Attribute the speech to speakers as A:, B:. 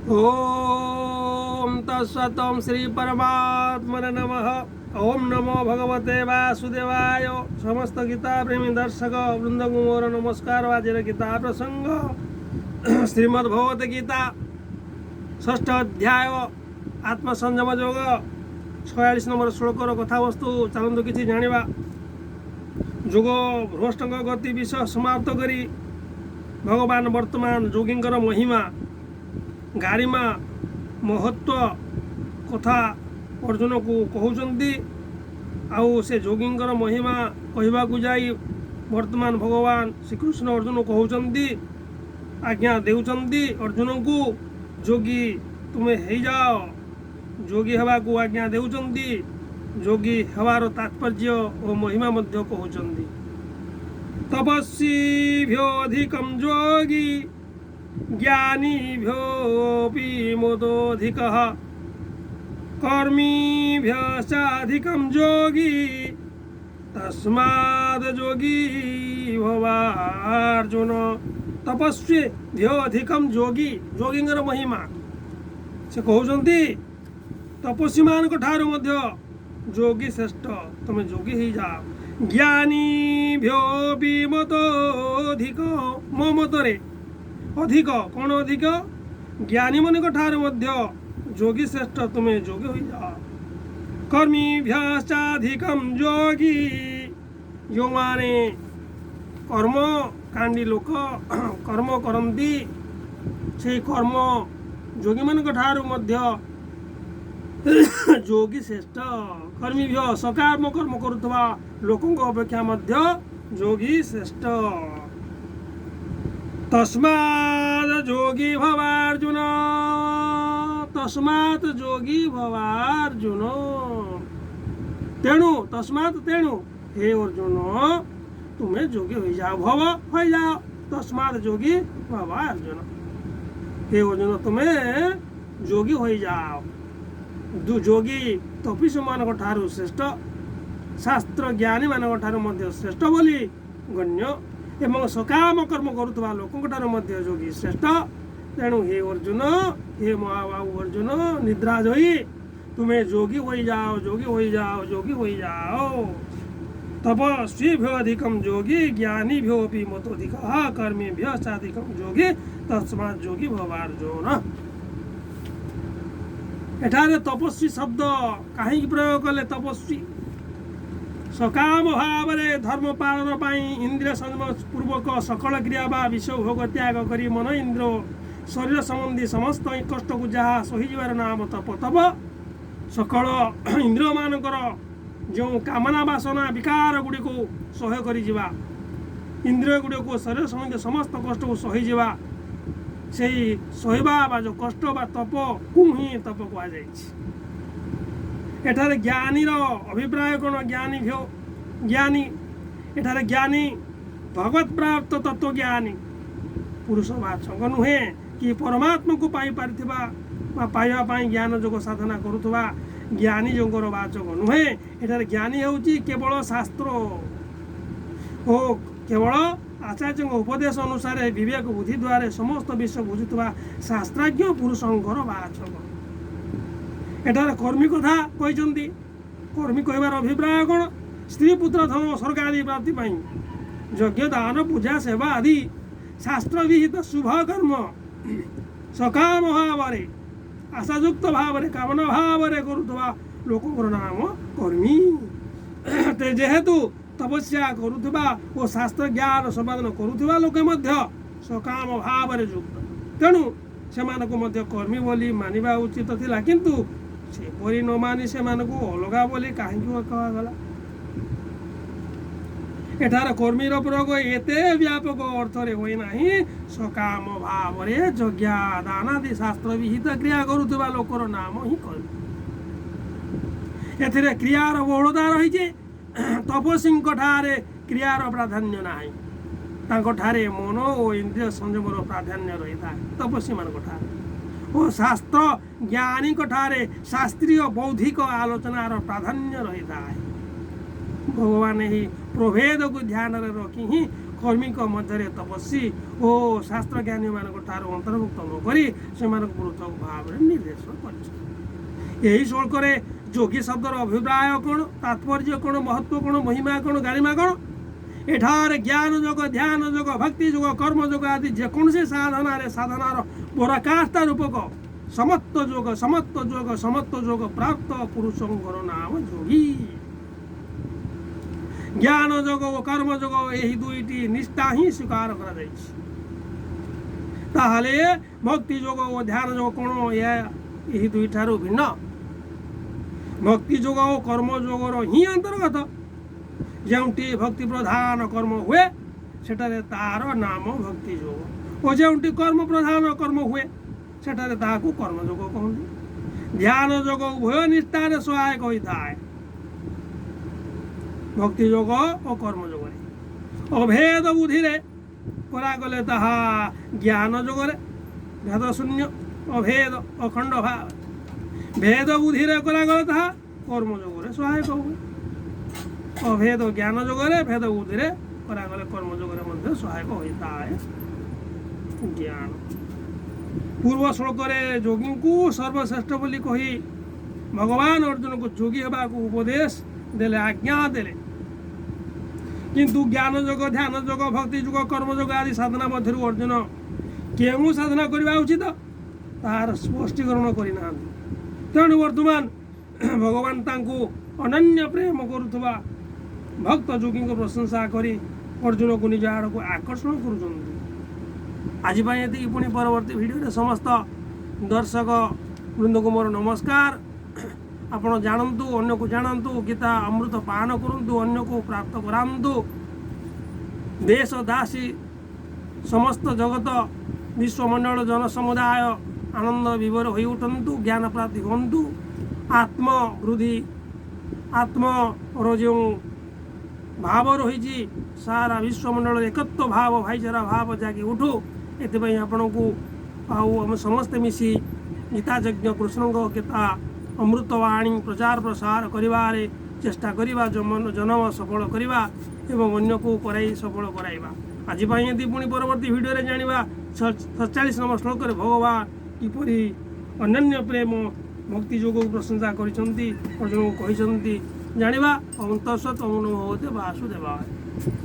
A: ओम तत्सत् ओम श्री परमात्मने नमः। ओम नमो भगवते वासुदेवाय। समस्त गीता प्रेमी दर्शक वृंद को मोर नमस्कार। आज गीता प्रसंग श्रीमद् भगवत गीता षष्ठ अध्याय आत्मसंयम योग 46 नंबर श्लोकर कथावस्तु चलतु किसी जानिबा। जोग भ्रष्ट गति विषय समाप्त करी भगवान वर्तमान जोगींकर महिमा गारिमा महत्व कथा अर्जुन को कहउचंती। आउ से जोगींकर महिमा कहवा को जाई वर्तमान भगवान श्रीकृष्ण अर्जुन कहउचंती, आज्ञा देउचंती अर्जुन को जोगी तुम्हें हे जाओ। जोगी हवा को आज्ञा देउचंती। जोगी हवार तात्पर्य और महिमा मध्य कहउचंती। तपस्वीभ्यो अधिकं जोगी ज्ञानीभ्योऽपि मतोऽधिकः कर्मीभ्यश्चाधिकं जोगी तस्माद् जोगी भवार्जुन। तपस्वीभ्यो अधिकं जोगी जोगींगर महिमा से कहउचंती तपस्वी मान ठारू मध्य जोगी श्रेष्ठ, तुम जोगी ही जाओ। ज्ञानीभ्योऽपि मतोऽधिक, मो मतरे अधिक कौन अधिक ज्ञानी मन ठारू मध्य जोगी श्रेष्ठ, तुम्हें जोगी हो जाओ। कर्मीभ्यश्चाधिकं जोगी, जो माने कर्म कांडी लोक कर्म करती से कर्म जोगी मन ठारू मध्य जोगी श्रेष्ठ। कर्मीभ्य सकाम कर्म करुवा लोकों अपेक्षा मध्य जोगी श्रेष्ठ। तस्मात् जोगी भवार्जुन। तस्मात् जोगी भवार्जुन। तेणु तस्मात् तेणु हे अर्जुन तुम्हें जोगी हो जाओ। भव हो जाओ। तस्मात् जोगी भवार्जुन। हे अर्जुन तुम्हें जोगी हो जाओ। जोगी तपस्वी मान ठारू श्रेष्ठ, शास्त्र ज्ञानी मान ठारू मध्य श्रेष्ठ बोली गण्य एवं सकाम कर्म करुवा लोकों ठारू मध्य जोगी श्रेष्ठ। तेणु हे अर्जुन, हे महाबाहु अर्जुन, निद्राज होई तुम्हें जोगी हो जाओ। जोगी हो जाओ। जोगी हो जाओ। तपस्वीभ्यो अधिकं जोगी ज्ञानीभ्योऽपि मतोऽधिकः कर्मीभ्यश्चाधिकं जोगी तस्मात् जोगी भवार्जुन। एठारे तपस्वी शब्द कहीं प्रयोग कले? तपस्वी सकाम भाव धर्म पालन पाई इंद्रिय संयम पूर्वक सकल क्रिया बा विषय भोग त्याग करी मन इंद्र शरीर संबंधी समस्त कष्ट को जहाँ सहीजार नाम तप। तप सकल इंद्रिय मानकर जो कामना बासना विकार गुड़ी को सह्य करी जीवा, इंद्रिय गुड़ी को शरीर संबंधी समस्त कष्ट को सहीजा से सहवा जो कष्ट बा तप को ही तप कहुए। ज्ञानी अभिप्राय कौन? ज्ञानी भ्यो ज्ञानी एठारे ज्ञानी भगवत प्राप्त तत्व ज्ञानी पुरुष वाचक नुहे कि परमात्मा को पाई पारिथिबा पाइबा ज्ञान जोग साधना करुवा ज्ञानी जोगर वाचक नुहे। एठारे ज्ञानी होउची केवल शास्त्र ओ केवल आचार्य उपदेश अनुसार विवेक बुद्धि द्वारा समस्त विषय बुझुवा शास्त्रज्ञ पुरुषंकर वाचक। एठारे कर्मी कथा कहते। कर्मी कहबार अभिप्राय कौन? स्त्री पुत्र धन स्वर्ग आदि प्राप्ति यज्ञ दान पूजा सेवा आदि शास्त्र विहित शुभ कर्म सकाम भाव आशायुक्त भाव कामना भाव करुवा लोक नाम कर्मी। जेहेतु तपस्या करुवा और शास्त्र ज्ञान संपादन करुवा लोके मध्य सकाम भाव युक्त, तेणु से कर्मी बोली मानिबा उचित थिला। किंतु सेपरी न मानि से अलगा बोली कहीं कहगला? एठार कर्मी प्रयोग एते व्यापक अर्थ रे होई नाही। सकाम भाव यज्ञ दान आदि शास्त्र विहित क्रिया करुवा लोकर नाम ही कर्मी। एथिरे क्रियार बहुलता रही। तपस्वी ठारे क्रियार प्राधान्य नाही, ठारे मन और इंद्रिय संयमर प्राधान्य रही था तपस्वी मान ठारे। और शास्त्र ज्ञानी ठारे शास्त्रीय बौद्धिक आलोचनार प्राधान्य रही था। भगवान ही प्रभेद को ध्यान रखी ही କର୍ମୀଙ୍କ ମଧ୍ୟରେ ତପସ୍ୱୀ ଓ ଶାସ୍ତ୍ରଜ୍ଞାନୀମାନଙ୍କ ଠାରୁ ଅନ୍ତର୍ଭୁକ୍ତ ନକରି ସେମାନଙ୍କୁ ପୃଥକ ଭାବରେ ନିର୍ଦ୍ଦେଶ କରିଛନ୍ତି। ଏହି ଶ୍ଳୋକରେ ଯୋଗୀ ଶବ୍ଦର ଅଭିପ୍ରାୟ କ'ଣ, ତାତ୍ପର୍ଯ୍ୟ କ'ଣ, ମହତ୍ଵ କ'ଣ, ମହିମା କ'ଣ, ଗାରିମା କ'ଣ? ଏଠାରେ ଜ୍ଞାନ ଯୋଗ, ଧ୍ୟାନ ଯୋଗ, ଭକ୍ତି ଯୋଗ, କର୍ମ ଯୋଗ ଆଦି ଯେକୌଣସି ସାଧନାର ପରାକାଷ୍ଠା ରୂପକ ସମସ୍ତ ଯୋଗ ପ୍ରାପ୍ତ ପୁରୁଷଙ୍କର ନାମ ଯୋଗୀ। ଜ୍ଞାନ ଯୋଗ ଓ କର୍ମ ଯୋଗ ଏହି ଦୁଇଟି ନିଷ୍ଠା ହିଁ ସ୍ୱୀକାର କରାଯାଇଛି। ତାହେଲେ ଭକ୍ତି ଯୋଗ ଓ ଧ୍ୟାନ ଯୋଗ କ'ଣ ଏହି ଦୁଇଠାରୁ ଭିନ୍ନ? ଭକ୍ତି ଯୋଗ ଓ କର୍ମ ଯୋଗର ହିଁ ଅନ୍ତର୍ଗତ। ଯେଉଁଠି ଭକ୍ତି ପ୍ରଧାନ କର୍ମ ହୁଏ ସେଠାରେ ତାହାର ନାମ ଭକ୍ତି ଯୋଗ ଓ ଯେଉଁଠି କର୍ମ ପ୍ରଧାନ କର୍ମ ହୁଏ ସେଠାରେ ତାହାକୁ କର୍ମଯୋଗ କହନ୍ତି। ଧ୍ୟାନ ଯୋଗ ଉଭୟ ନିଷ୍ଠାରେ ସହାୟକ ହୋଇଥାଏ। ଭକ୍ତି ଯୋଗ ଓ କର୍ମ ଯୋଗରେ ଅଭେଦ ବୁଦ୍ଧିରେ କରାଗଲେ ତାହା ଜ୍ଞାନ ଯୋଗରେ ଭେଦ ଶୂନ୍ୟ ଅଭେଦ ଅଖଣ୍ଡ ଭାବ, ଭେଦ ବୁଦ୍ଧିରେ କରାଗଲେ ତାହା କର୍ମ ଯୋଗରେ ସହାୟକ ହୁଏ। ଅଭେଦ ଜ୍ଞାନ ଯୋଗରେ, ଭେଦ ବୁଦ୍ଧିରେ କରାଗଲେ କର୍ମ ଯୋଗରେ ମଧ୍ୟ ସହାୟକ ହୋଇଥାଏ ଜ୍ଞାନ। ପୂର୍ବ ଶ୍ଳୋକରେ ଯୋଗୀଙ୍କୁ ସର୍ବଶ୍ରେଷ୍ଠ ବୋଲି କହି ଭଗବାନ ଅର୍ଜୁନକୁ ଯୋଗୀ ହେବାକୁ ଉପଦେଶ ଦେଲେ, ଆଜ୍ଞା ଦେଲେ। କିନ୍ତୁ ଜ୍ଞାନ ଯୋଗ, ଧ୍ୟାନ ଯୋଗ, ଭକ୍ତି ଯୋଗ, କର୍ମ ଯୋଗ ଆଦି ସାଧନା ମଧ୍ୟରୁ ଅର୍ଜୁନ କେଉଁ ସାଧନା କରିବା ଉଚିତ ତାହାର ସ୍ପଷ୍ଟୀକରଣ କରିନାହାନ୍ତି। ତେଣୁ ବର୍ତ୍ତମାନ ଭଗବାନ ତାଙ୍କୁ ଅନନ୍ୟ ପ୍ରେମ କରୁଥିବା ଭକ୍ତ ଯୋଗୀଙ୍କ ପ୍ରଶଂସା କରି ଅର୍ଜୁନକୁ ନିଜ ଆଡ଼କୁ ଆକର୍ଷଣ କରୁଛନ୍ତି। ଆଜି ପାଇଁ ଏତିକି। ପୁଣି ପରବର୍ତ୍ତୀ ଭିଡ଼ିଓରେ ସମସ୍ତ ଦର୍ଶକ ବୃନ୍ଦକୁ ମୋର ନମସ୍କାର। ଆପଣ ଜାଣନ୍ତୁ, ଅନ୍ୟକୁ ଜାଣନ୍ତୁ, ଗୀତା ଅମୃତ ପାନ କରନ୍ତୁ, ଅନ୍ୟକୁ ପ୍ରାପ୍ତ କରାନ୍ତୁ। ଦେଶ ଦାସୀ ସମସ୍ତ ଜଗତ ବିଶ୍ୱମଣ୍ଡଳ ଜନସମୁଦାୟ ଆନନ୍ଦ ବିଭୋର ହୋଇ ଉଠନ୍ତୁ, ଜ୍ଞାନ ପ୍ରାପ୍ତି ହୁଅନ୍ତୁ। ଆତ୍ମବୃଦ୍ଧି ଆତ୍ମର ଯେଉଁ ଭାବ ରହିଛି ସାରା ବିଶ୍ୱମଣ୍ଡଳରେ ଏକତ୍ୱ ଭାବ, ଭାଇଚାରା ଭାବ ଜାଗି ଉଠୁ। ଏଥିପାଇଁ ଆପଣଙ୍କୁ ଆଉ ଆମେ ସମସ୍ତେ ମିଶି ଗୀତା ଯଜ୍ଞ, କୃଷ୍ଣଙ୍କ ଗୀତା ଅମୃତବାଣୀ ପ୍ରଚାର ପ୍ରସାର କରିବାରେ ଚେଷ୍ଟା କରିବା, ଜନ୍ମ ସଫଳ କରିବା ଏବଂ ଅନ୍ୟକୁ କରାଇ ସଫଳ କରାଇବା। ଆଜି ପାଇଁ ଏମିତି। ପୁଣି ପରବର୍ତ୍ତୀ ଭିଡ଼ିଓରେ ଜାଣିବା 47 ନମ୍ବର ଶ୍ଳୋକରେ ଭଗବାନ କିପରି ଅନନ୍ୟ ପ୍ରେମ ଭକ୍ତି ଯୋଗକୁ ପ୍ରଶଂସା କରିଛନ୍ତି, ଅର୍ଜୁନଙ୍କୁ କହିଛନ୍ତି ଜାଣିବା। ଅନ୍ତଃ ସତ୍ ଅନୁଭବତେ ବାସୁଦେବାୟ।